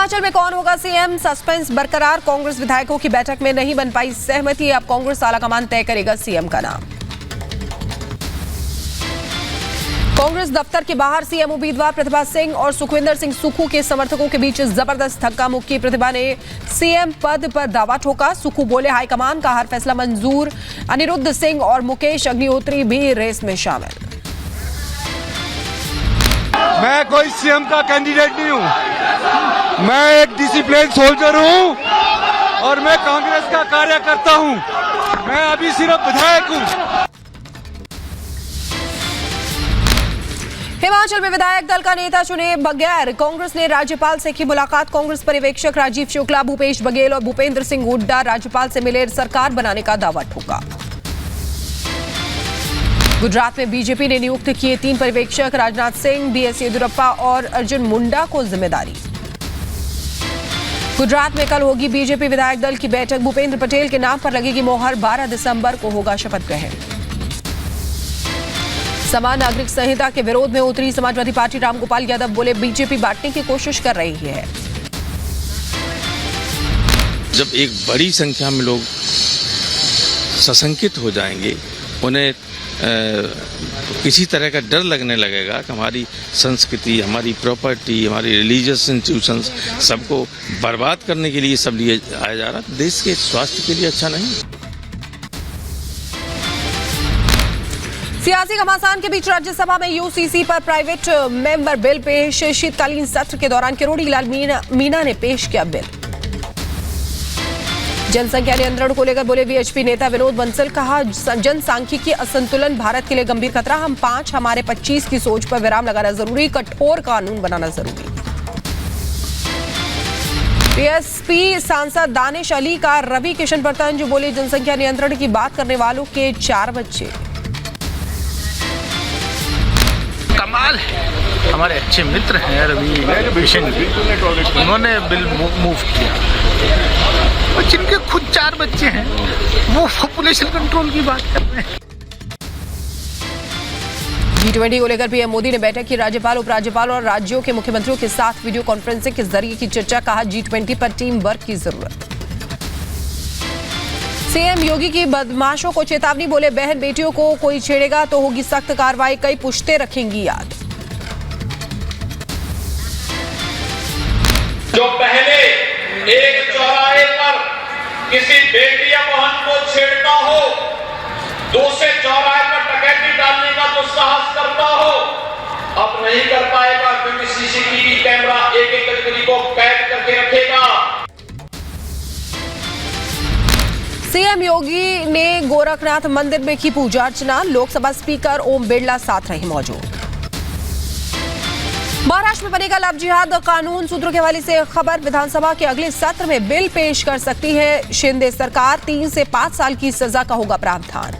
हिमाचल में कौन होगा सीएम, सस्पेंस बरकरार। कांग्रेस विधायकों की बैठक में नहीं बन पाई सहमति। अब कांग्रेस आलाकमान तय करेगा सीएम का नाम। कांग्रेस दफ्तर के बाहर सीएम उम्मीदवार प्रतिभा सिंह और सुखविंदर सिंह सुक्खू के समर्थकों के बीच जबरदस्त धक्का मुक्की। प्रतिभा ने सीएम पद पर दावा ठोका। सुक्खू बोले हाईकमान का हर फैसला मंजूर। अनिरुद्ध सिंह और मुकेश अग्निहोत्री भी रेस में शामिल। मैं कोई सीएम का कैंडिडेट नहीं हूं, मैं एक डिसिप्लिन सोल्जर हूं और मैं कांग्रेस का कार्यकर्ता हूं। मैं अभी सिर्फ विधायक हूं। हिमाचल में विधायक दल का नेता चुने बगैर कांग्रेस ने राज्यपाल से की मुलाकात। कांग्रेस पर्यवेक्षक राजीव शुक्ला, भूपेश बघेल और भूपेंद्र सिंह हुड्डा राज्यपाल से मिले, सरकार बनाने का दावा ठोका। गुजरात में बीजेपी ने नियुक्त किए 3 पर्यवेक्षक, राजनाथ सिंह, बीएस येदियुरप्पा और अर्जुन मुंडा को जिम्मेदारी। गुजरात में कल होगी बीजेपी विधायक दल की बैठक। भूपेंद्र पटेल के नाम पर लगेगी मोहर। 12 दिसंबर को होगा शपथ ग्रहण। समान नागरिक संहिता के विरोध में उतरी समाजवादी पार्टी। रामगोपाल यादव बोले बीजेपी बांटने की कोशिश कर रही है। जब एक बड़ी संख्या में लोग सशंकित हो जाएंगे, उन्हें किसी तरह का डर लगने लगेगा कि हमारी संस्कृति, हमारी प्रॉपर्टी, हमारी रिलीजियस इंस्टीट्यूशंस सबको बर्बाद करने के लिए सब लिए आया जा रहा है, देश के स्वास्थ्य के लिए अच्छा नहीं। सियासी घमासान के बीच राज्यसभा में यूसीसी पर प्राइवेट मेंबर बिल पेश। शीतकालीन सत्र के दौरान किरोड़ी लाल मीणा ने पेश किया बिल। जनसंख्या नियंत्रण को लेकर बोले वीएचपी नेता विनोद बंसल। कहा जनसांख्यिकी असंतुलन भारत के लिए गंभीर खतरा। हम 5 हमारे 25 की सोच पर विराम लगाना जरूरी। कठोर कानून बनाना जरूरी। बीएसपी सांसद दानिश अली का रवि किशन पर तंज। बोले जनसंख्या नियंत्रण की बात करने वालों के 4 बच्चे। कमाल है, हमारे अच्छे मित्र हैं रवि किशन जी, उन्होंने बिल मूव किया और जिनके खुद 4 बच्चे हैं वो पॉपुलेशन कंट्रोल की बात कर रहे हैं। G20 को लेकर पीएम मोदी ने बैठक की। राज्यपाल, उपराज्यपाल और राज्यों के मुख्यमंत्रियों के साथ वीडियो कॉन्फ्रेंसिंग के जरिए की चर्चा। कहा G20 पर टीम वर्क की जरूरत। सीएम योगी की बदमाशों को चेतावनी। बोले बहन बेटियों को कोई छेड़ेगा तो होगी सख्त कार्रवाई। कई पुश्ते रखेंगी याद। जो पहले एक चौराहे पर किसी बेटी या बहन को छेड़ता हो, दूसरे चौराहे पर डकैती डालने का तो साहस करता हो, अब नहीं कर पाएगा क्योंकि सीसीटीवी कैमरा एक गली को कैद करके रखेगा। सीएम योगी ने गोरखनाथ मंदिर में की पूजा अर्चना। लोकसभा स्पीकर ओम बिरला साथ रहे मौजूद। महाराष्ट्र में बनेगा लव जिहाद कानून। सूत्रों के हवाले से खबर। विधानसभा के अगले सत्र में बिल पेश कर सकती है शिंदे सरकार। 3 से 5 साल की सजा का होगा प्रावधान।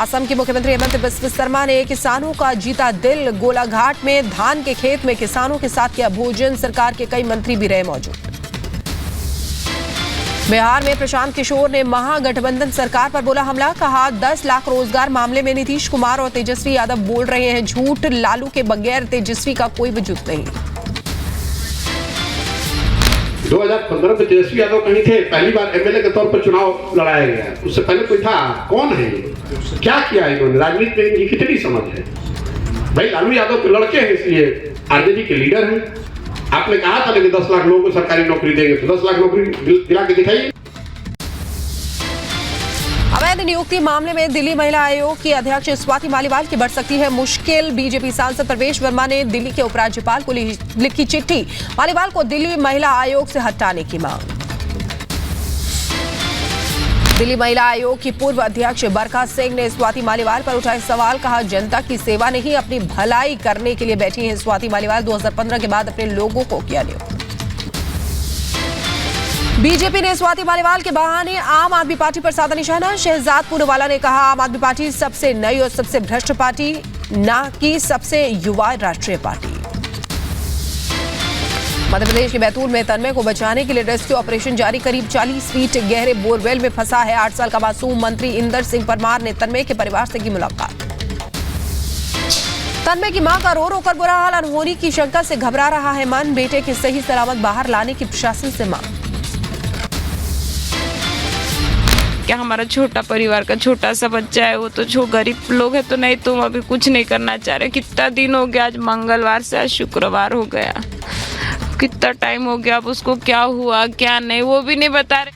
असम के मुख्यमंत्री हेमंत बिस्व शर्मा ने किसानों का जीता दिल। गोलाघाट में धान के खेत में किसानों के साथ किया भोजन। सरकार के कई मंत्री भी रहे मौजूद। बिहार में प्रशांत किशोर ने महागठबंधन सरकार पर बोला हमला। कहा 10 लाख रोजगार मामले में नीतीश कुमार और तेजस्वी यादव बोल रहे हैं झूठ। लालू के बगैर तेजस्वी का कोई वजूद नहीं। 2015 में तेजस्वी यादव कहीं थे, पहली बार एमएलए के तौर पर चुनाव लड़ाया गया। उससे पहले कोई था? कौन है ये? क्या किया इन्होंने? राजनीति में इनकी कितनी समझ है? भाई लालू यादव के लड़के हैं, इसलिए आरजेडी के लीडर हैं। आपने कहा था कि 10 लाख लोगों को सरकारी नौकरी देंगे, तो 10 लाख नौकरी दिला के दिखाइए। अवैध नियुक्ति मामले में दिल्ली महिला आयोग की अध्यक्ष स्वाति मालीवाल की बढ़ सकती है मुश्किल। बीजेपी सांसद प्रवेश वर्मा ने दिल्ली के उपराज्यपाल को लिखी चिट्ठी। मालीवाल को दिल्ली महिला आयोग से हटाने की मांग। दिल्ली महिला आयोग की पूर्व अध्यक्ष बरखा सिंह ने स्वाति मालीवाल पर उठाए सवाल। कहा जनता की सेवा नहीं अपनी भलाई करने के लिए बैठी हैं स्वाति मालीवाल। 2015 के बाद अपने लोगों को किया नियुक्त। बीजेपी ने स्वाति मालीवाल के बहाने आम आदमी पार्टी पर साधा निशाना। शहजाद पूनावाला ने कहा आम आदमी पार्टी सबसे नई और सबसे भ्रष्ट पार्टी, ना कि सबसे युवा राष्ट्रीय पार्टी। मध्य प्रदेश के बैतूल में तन्मय को बचाने के लिए रेस्क्यू ऑपरेशन जारी। करीब 40 फीट गहरे बोरवेल में फंसा है 8 साल का मासूम। मंत्री इंदर सिंह परमार ने तन्मय के परिवार से की मुलाकात। तन्मय की मां का रो रो कर बुरा हाल, अनहोनी की शंका से घबरा रहा है मन। बेटे की सही सलामत बाहर लाने की प्रशासन से मांग। क्या हमारा छोटा परिवार का छोटा सा बच्चा है, वो तो गरीब लोग है तो नहीं, तुम अभी कुछ नहीं करना चाह रहे। कितना दिन हो गया, आज मंगलवार से आज शुक्रवार हो गया, कितना टाइम हो गया, अब उसको क्या हुआ क्या नहीं वो भी नहीं बता रहे।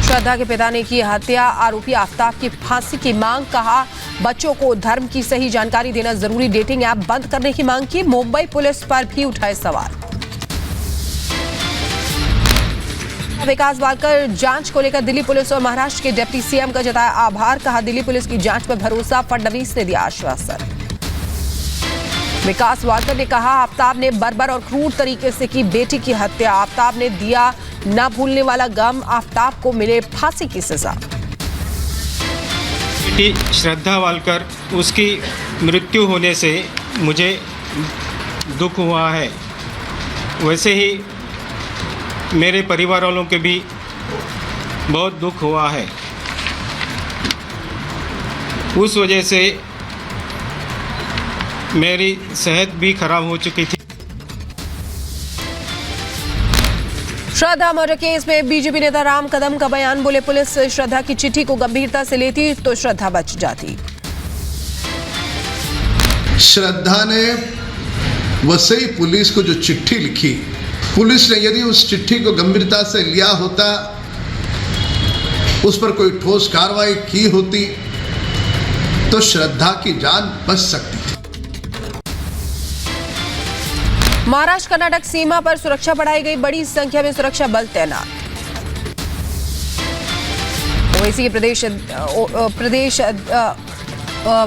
श्रद्धा के पिता ने की हत्या, आरोपी आफ्ताब की फांसी की मांग। कहा बच्चों को धर्म की सही जानकारी देना जरूरी, डेटिंग ऐप बंद करने की मांग की। मुंबई पुलिस पर भी उठाए सवाल। विकास वालकर जांच को लेकर दिल्ली पुलिस और महाराष्ट्र के डिप्टी सीएम का जताया आभार। कहा दिल्ली पुलिस की जांच पर भरोसा, फडणवीस ने दिया आश्वासन। विकास वालकर ने कहा आफ्ताब ने बर्बर और क्रूर तरीके से की बेटी की हत्या। आफ्ताब ने दिया न भूलने वाला गम, आफ्ताब को मिले फांसी की सजा। बेटी श्रद्धा वालकर, उसकी मृत्यु होने से मुझे दुख हुआ है। वैसे ही मेरे परिवार वालों के भी बहुत दुख हुआ है। उस वजह से मेरी सेहत भी खराब हो चुकी थी। श्रद्धा मर्डर केस में बीजेपी नेता राम कदम का बयान। बोले पुलिस श्रद्धा की चिट्ठी को गंभीरता से लेती तो श्रद्धा बच जाती। श्रद्धा ने वसई पुलिस को जो चिट्ठी लिखी, पुलिस ने यदि उस चिट्ठी को गंभीरता से लिया होता, उस पर कोई ठोस कार्रवाई की होती तो श्रद्धा की जान बच सकती थी। महाराष्ट्र कर्नाटक सीमा पर सुरक्षा बढ़ाई गई, बड़ी संख्या में सुरक्षा बल तैनात। ओवैसी के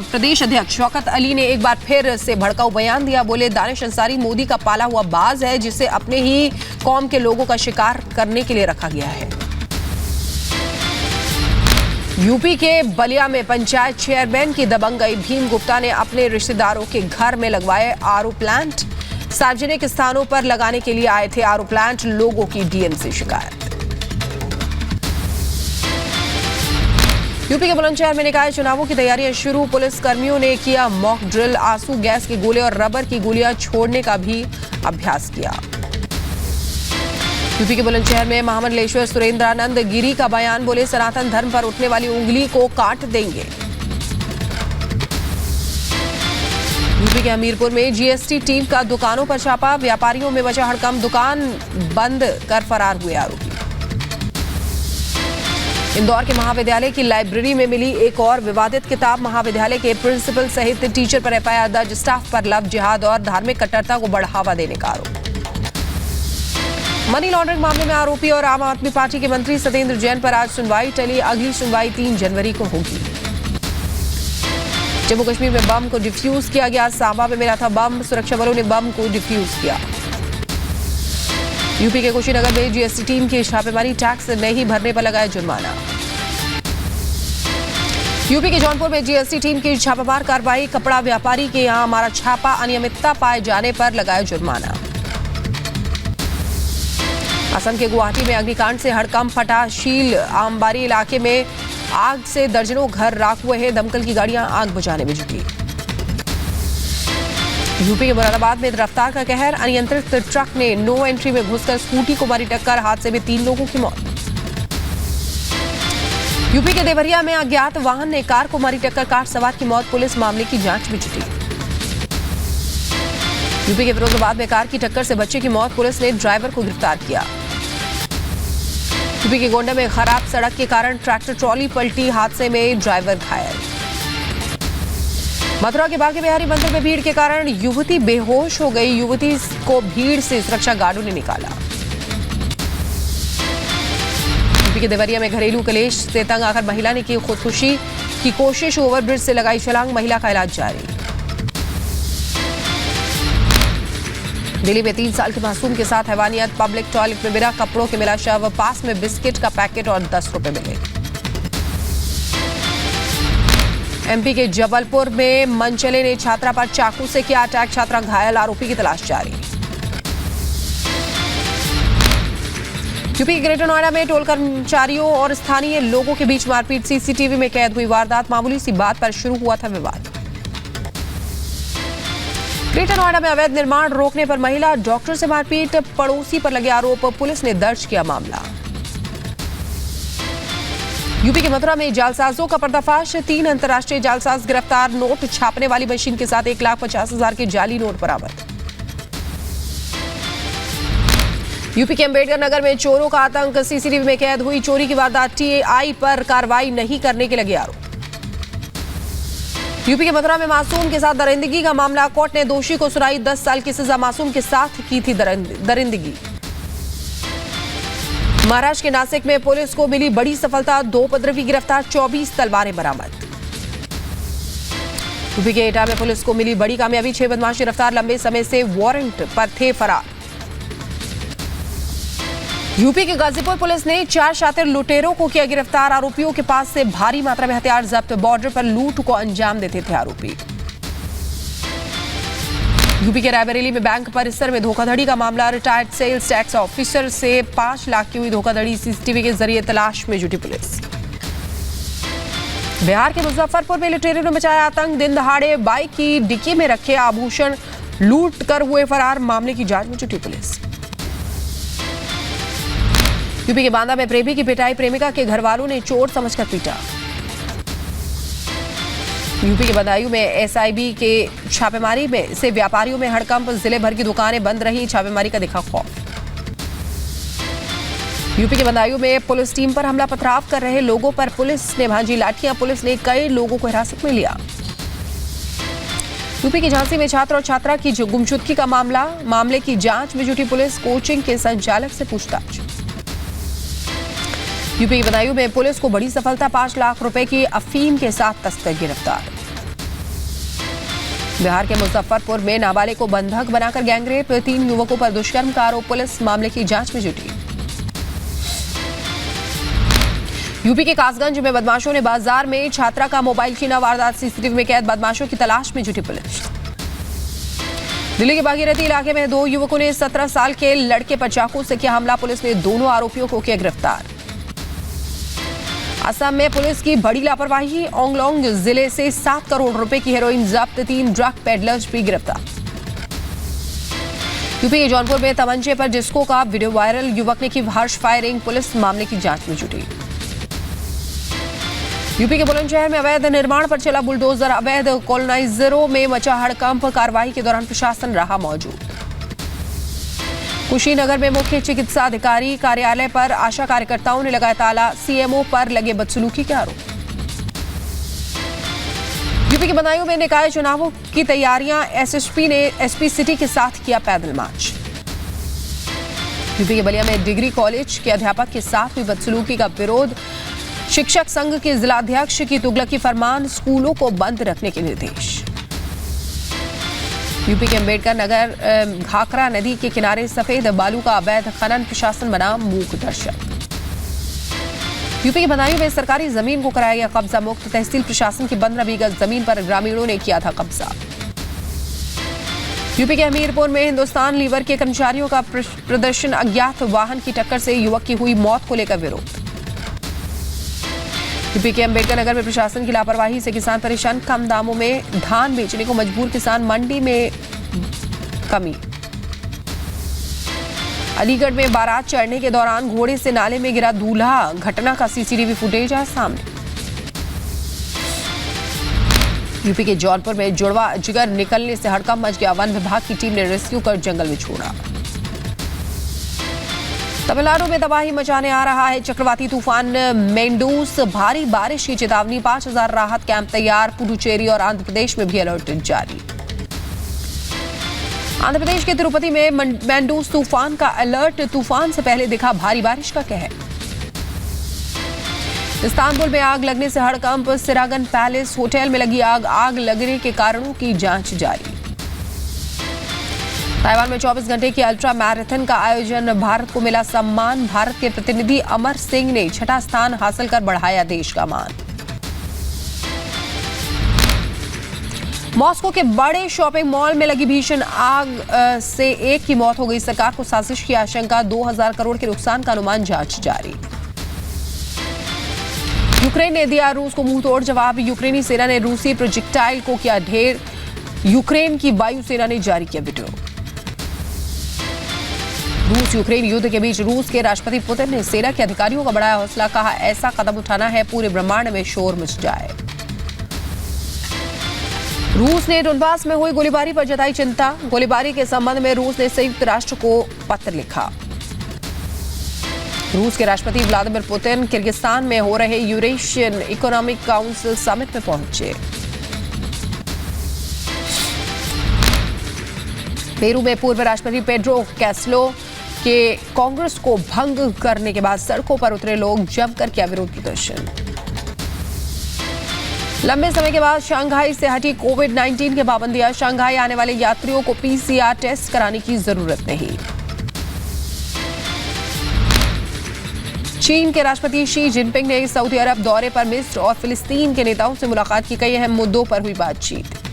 प्रदेश अध्यक्ष शौकत अली ने एक बार फिर से भड़काऊ बयान दिया। बोले दानिश अंसारी मोदी का पाला हुआ बाज है, जिसे अपने ही कौम के लोगों का शिकार करने के लिए रखा गया है। यूपी के बलिया में पंचायत चेयरमैन की दबंगई। भीम गुप्ता ने अपने रिश्तेदारों के घर में लगवाए आरओ प्लांट। सार्वजनिक स्थानों पर लगाने के लिए आए थे आरओ प्लांट, लोगों की डीएम से शिकायत। यूपी के बुलंदशहर में निकाय चुनावों की तैयारियां शुरू। पुलिस कर्मियों ने किया मॉक ड्रिल, आंसू गैस के गोले और रबर की गोलियां छोड़ने का भी अभ्यास किया। यूपी के बुलंदशहर में महामंडलेश्वर सुरेंद्रानंद गिरी का बयान। बोले सनातन धर्म पर उठने वाली उंगली को काट देंगे। यूपी के हमीरपुर में जीएसटी टीम का दुकानों पर छापा। व्यापारियों में मचा हड़कंप, दुकान बंद कर फरार हुए आरोपी। इंदौर के महाविद्यालय की लाइब्रेरी में मिली एक और विवादित किताब। महाविद्यालय के प्रिंसिपल सहित टीचर पर एफआईआर दर्ज। स्टाफ पर लव जिहाद और धार्मिक कट्टरता को बढ़ावा देने का आरोप। मनी लॉन्ड्रिंग मामले में आरोपी और आम आदमी पार्टी के मंत्री सत्येंद्र जैन पर आज सुनवाई टली। अगली सुनवाई 3 जनवरी को होगी। जम्मू कश्मीर में बम को डिफ्यूज किया गया। सांबा में मिला था बम, सुरक्षा बलों ने बम को डिफ्यूज किया। यूपी के कुशीनगर में जीएसटी टीम की छापेमारी, टैक्स नहीं भरने पर लगाया जुर्माना। यूपी के जौनपुर में जीएसटी टीम की छापामार कार्रवाई। कपड़ा व्यापारी के यहां हमारा छापा, अनियमितता पाए जाने पर लगाया जुर्माना। असम के गुवाहाटी में अग्निकांड से हड़कंप फटा। शील आमबारी इलाके में आग से दर्जनों घर राख हुए हैं। दमकल की गाड़ियां आग बुझाने में जुटी। यूपी के मुरादाबाद में रफ्तार का कहर। अनियंत्रित ट्रक ने नो एंट्री में घुसकर स्कूटी को मारी टक्कर। हादसे में 3 लोगों की मौत। यूपी के देवरिया में अज्ञात वाहन ने कार को मारी टक्कर, कार सवार की मौत। पुलिस मामले की जांच में जुटी। यूपी के फिरोजाबाद में कार की टक्कर से बच्चे की मौत, पुलिस ने ड्राइवर को गिरफ्तार किया। यूपी के गोंडा में खराब सड़क के कारण ट्रैक्टर ट्रॉली पलटी, हादसे में ड्राइवर घायल। मथुरा के बांके बिहारी मंदिर में भीड़ के कारण युवती बेहोश हो गई। युवती को भीड़ से सुरक्षा गार्डों ने निकाला। यूपी के देवरिया में घरेलू कलेश से तंग आकर महिला ने की खुदकुशी की कोशिश। ओवरब्रिज से लगाई छलांग, महिला का इलाज जारी। दिल्ली में 3 साल के मासूम के साथ हैवानियत। पब्लिक टॉयलेट में बिना कपड़ों के मिला शव। पास में बिस्किट का पैकेट और 10 रुपए मिले। एमपी के जबलपुर में मनचले ने छात्रा पर चाकू से किया अटैक, छात्रा घायल, आरोपी की तलाश जारी। यूपी के ग्रेटर नोएडा में टोल कर्मचारियों और स्थानीय लोगों के बीच मारपीट। सीसीटीवी में कैद हुई वारदात। मामूली सी बात पर शुरू हुआ था विवाद। ग्रेटर नोएडा में अवैध निर्माण रोकने पर महिला डॉक्टर से मारपीट। पड़ोसी पर लगे आरोप। पुलिस ने दर्ज किया मामला। यूपी के मथुरा में जालसाजों का पर्दाफाश। 3 अंतर्राष्ट्रीय जालसाज गिरफ्तार। नोट छापने वाली मशीन के साथ 1,50,000 के जाली नोट बरामद। यूपी के अंबेडकर नगर में चोरों का आतंक। सीसीटीवी में कैद हुई चोरी की वारदात। टीआई पर कार्रवाई नहीं करने के लगे आरोप। यूपी के मथुरा में मासूम के साथ दरिंदगी का मामला। कोर्ट ने दोषी को सुनाई 10 साल की सजा। मासूम के साथ की थी दरिंदगी। महाराष्ट्र के नासिक में पुलिस को मिली बड़ी सफलता। 2 उपद्रवी गिरफ्तार। 24 तलवारें बरामद। यूपी के एटा में पुलिस को मिली बड़ी कामयाबी। 6 बदमाश गिरफ्तार। लंबे समय से वारंट पर थे फरार। यूपी के गाजीपुर पुलिस ने 4 शातिर लुटेरों को किया गिरफ्तार। आरोपियों के पास से भारी मात्रा में हथियार जब्त। बॉर्डर पर लूट को अंजाम देते थे आरोपी। यूपी के रायबरेली में बैंक परिसर में धोखाधड़ी का मामला। रिटायर्ड सेल्स टैक्स ऑफिसर से 5 लाख की हुई धोखाधड़ी। सीसीटीवी के जरिए तलाश में जुटी पुलिस। बिहार के मुजफ्फरपुर में लुटेरों ने मचाया आतंक। दिन दहाड़े बाइक की डिक्की में रखे आभूषण लूट कर हुए फरार। मामले की जांच में जुटी पुलिस। यूपी के बांदा में प्रेमी की पिटाई। प्रेमिका के घर वालों ने चोर समझकर पीटा। यूपी के बदायूं में एसआईबी के छापेमारी में से व्यापारियों में हड़कंप। जिले भर की दुकानें बंद रही। छापेमारी का दिखा खौफ। यूपी के बदायूं में पुलिस टीम पर हमला। पथराव कर रहे लोगों पर पुलिस ने भांजी लाठियां। पुलिस ने कई लोगों को हिरासत में लिया। यूपी की झांसी में छात्र और छात्रा की गुमशुदगी का मामला। मामले की जांच में जुटी पुलिस। कोचिंग के संचालक से पूछताछ। यूपी के बदायूं में पुलिस को बड़ी सफलता। 5 लाख रुपए की अफीम के साथ तस्कर गिरफ्तार। बिहार के मुजफ्फरपुर में नाबालिग को बंधक बनाकर गैंगरेप। 3 युवकों पर दुष्कर्म का आरोप। पुलिस मामले की जांच में जुटी। यूपी के कासगंज में बदमाशों ने बाजार में छात्रा का मोबाइल छीना। वारदात। सीसीटीवी में कैद बदमाशों की तलाश में जुटी पुलिस। दिल्ली के भागीरथी इलाके में 2 युवकों ने 17 साल के लड़के पर चाकू से किया हमला। पुलिस ने दोनों आरोपियों को किया गिरफ्तार। असम में पुलिस की बड़ी लापरवाही। ओंगलोंग जिले से 7 करोड़ रुपए की हेरोइन जब्त। 3 ड्रग पेडलर्स भी गिरफ्तार। यूपी के जौनपुर में तमंचे पर डिस्को का वीडियो वायरल। युवक ने की हार्श फायरिंग। पुलिस मामले की जांच में जुटी। यूपी के बुलंदशहर में अवैध निर्माण पर चला बुलडोजर। अवैध कॉलोनाइजरों में मचा हड़कंप। कार्रवाई के दौरान प्रशासन रहा मौजूद। कुशीनगर में मुख्य चिकित्सा अधिकारी कार्यालय पर आशा कार्यकर्ताओं ने लगाया ताला। सीएमओ पर लगे बदसलूकी के आरोप। यूपी के बदायूं में निकाय चुनावों की तैयारियां। एसएसपी ने एसपी सिटी के साथ किया पैदल मार्च। यूपी के बलिया में डिग्री कॉलेज के अध्यापक के साथ हुई बदसलूकी का विरोध। शिक्षक संघ के जिलाध्यक्ष की तुगलकी फरमान। स्कूलों को बंद रखने के निर्देश। यूपी के अंबेडकर नगर घाघरा नदी के किनारे सफेद बालू का अवैध खनन। प्रशासन बना मूक दर्शक। यूपी के बदायूं में सरकारी जमीन को कराया गया कब्जा मुक्त। तहसील प्रशासन की 15 बीघा जमीन पर ग्रामीणों ने किया था कब्जा। यूपी के हमीरपुर में हिंदुस्तान लीवर के कर्मचारियों का प्रदर्शन। अज्ञात वाहन की टक्कर से युवक की हुई मौत को लेकर विरोध। यूपी के अंबेडकर नगर में प्रशासन की लापरवाही से किसान परेशान। कम दामों में धान बेचने को मजबूर किसान। मंडी में कमी। अलीगढ़ में बारात चढ़ने के दौरान घोड़े से नाले में गिरा दूल्हा। घटना का सीसीटीवी फुटेज आया सामने। यूपी के जौनपुर में जुड़वा जिगर निकलने से हड़कंप मच गया। वन विभाग की टीम ने रेस्क्यू कर जंगल में छोड़ा। तमिलनाडु में तबाही मचाने आ रहा है चक्रवाती तूफान मेंडूस। भारी बारिश की चेतावनी। 5000 राहत कैंप तैयार। पुडुचेरी और आंध्र प्रदेश में भी अलर्ट जारी। आंध्र प्रदेश के तिरुपति में मेंडूस तूफान का अलर्ट। तूफान से पहले दिखा भारी बारिश का कहर। इस्तांबुल में आग लगने से हड़कंप। सिरागन पैलेस होटल में लगी आग। आग लगने के कारणों की जांच जारी। ताइवान में 24 घंटे की अल्ट्रा मैराथन का आयोजन। भारत को मिला सम्मान। भारत के प्रतिनिधि अमर सिंह ने 6ठा स्थान हासिल कर बढ़ाया देश का मान। मॉस्को के बड़े शॉपिंग मॉल में लगी भीषण आग से एक की मौत हो गई। सरकार को साजिश की आशंका, 2000 करोड़ के नुकसान का अनुमान, जांच जारी। यूक्रेन ने दिया रूस को मुंहतोड़ जवाब। यूक्रेनी सेना ने रूसी प्रोजेक्टाइल को किया ढेर। यूक्रेन की वायुसेना ने जारी किया वीडियो। रूस यूक्रेन युद्ध के बीच रूस के राष्ट्रपति पुतिन ने सेना के अधिकारियों का बढ़ाया हौसला। कहा, ऐसा कदम उठाना है पूरे ब्रह्मांड में शोर मच जाए। रूस ने डोनबास में हुई गोलीबारी पर जताई चिंता। गोलीबारी के संबंध में रूस ने संयुक्त राष्ट्र को पत्र लिखा। रूस के राष्ट्रपति व्लादिमीर पुतिन किर्गिस्तान में हो रहे यूरेशियन इकोनॉमिक काउंसिल समिट में पहुंचे। पेरू में पूर्व राष्ट्रपति पेड्रो कैस्लो के कांग्रेस को भंग करने के बाद सड़कों पर उतरे लोग, जमकर किया विरोध प्रदर्शन। लंबे समय के बाद शंघाई से हटी कोविड-19 की पाबंदियां। शंघाई आने वाले यात्रियों को पीसीआर टेस्ट कराने की जरूरत नहीं। चीन के राष्ट्रपति शी जिनपिंग ने सऊदी अरब दौरे पर मिस्र और फिलिस्तीन के नेताओं से मुलाकात की। कई अहम मुद्दों पर हुई बातचीत।